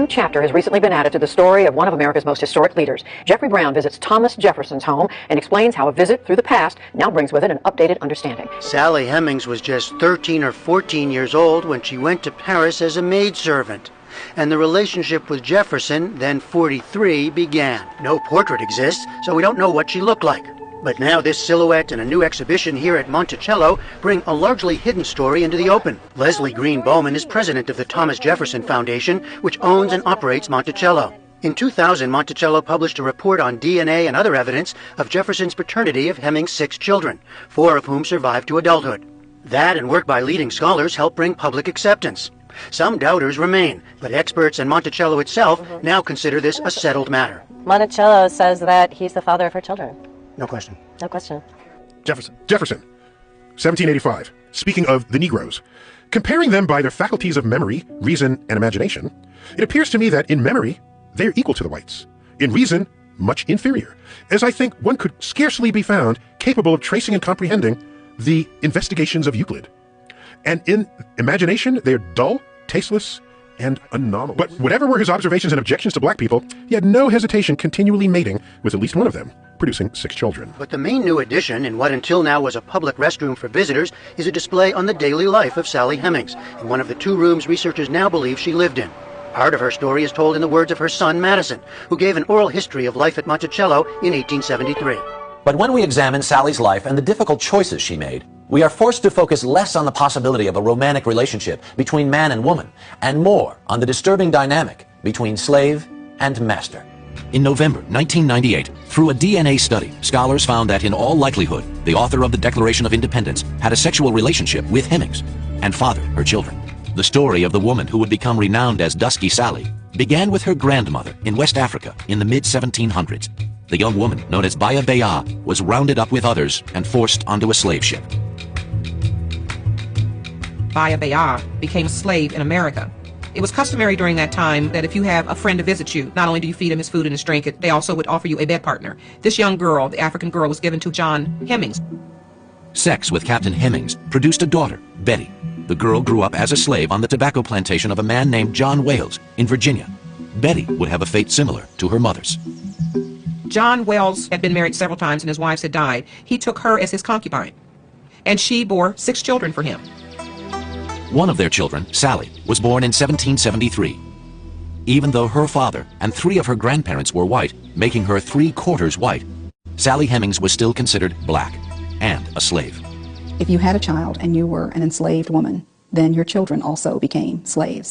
chapter has recently been added to the story of one of America's most historic leaders. Jeffrey Brown visits Thomas Jefferson's home and explains how a visit through the past now brings with it an updated understanding. Sally Hemings was just 13 or 14 years old when she went to Paris as a maidservant. And the relationship with Jefferson, then 43, began. No portrait exists, so we don't know what she looked like. But now this silhouette and a new exhibition here at Monticello bring a largely hidden story into the open. Leslie Green Bowman is president of the Thomas Jefferson Foundation, which owns and operates Monticello. In 2000, Monticello published a report on DNA and other evidence of Jefferson's paternity of Hemings' 6 children, 4 of whom survived to adulthood. That and work by leading scholars helped bring public acceptance. Some doubters remain, but experts and Monticello itself now consider this a settled matter. Monticello says that he's the father of her children. No question. No question. Jefferson, 1785. Speaking of the Negroes, comparing them by their faculties of memory, reason, and imagination, it appears to me that in memory, they are equal to the whites. In reason, much inferior, as I think one could scarcely be found capable of tracing and comprehending the investigations of Euclid. And in imagination, they are dull, tasteless, and anomalous. But whatever were his observations and objections to black people, he had no hesitation continually mating with at least one of them, producing 6 children. But the main new addition in what until now was a public restroom for visitors is a display on the daily life of Sally Hemings, in one of the 2 rooms researchers now believe she lived in. Part of her story is told in the words of her son Madison, who gave an oral history of life at Monticello in 1873. But when we examine Sally's life and the difficult choices she made, we are forced to focus less on the possibility of a romantic relationship between man and woman, and more on the disturbing dynamic between slave and master. In November 1998, through a DNA study, scholars found that in all likelihood, the author of the Declaration of Independence had a sexual relationship with Hemings and fathered her children. The story of the woman who would become renowned as Dusky Sally began with her grandmother in West Africa in the mid-1700s. The young woman, known as Baya Baya, was rounded up with others and forced onto a slave ship. Baya Baya became a slave in America. It was customary during that time that if you have a friend to visit you, not only do you feed him his food and his drink, they also would offer you a bed partner. This young girl, the African girl, was given to John Hemings. Sex with Captain Hemings produced a daughter, Betty. The girl grew up as a slave on the tobacco plantation of a man named John Wales in Virginia. Betty would have a fate similar to her mother's. John Wells had been married several times and his wives had died. He took her as his concubine, and she bore 6 children for him. One of their children, Sally, was born in 1773. Even though her father and 3 of her grandparents were white, making her 3/4 white, Sally Hemings was still considered black and a slave. If you had a child and you were an enslaved woman, then your children also became slaves.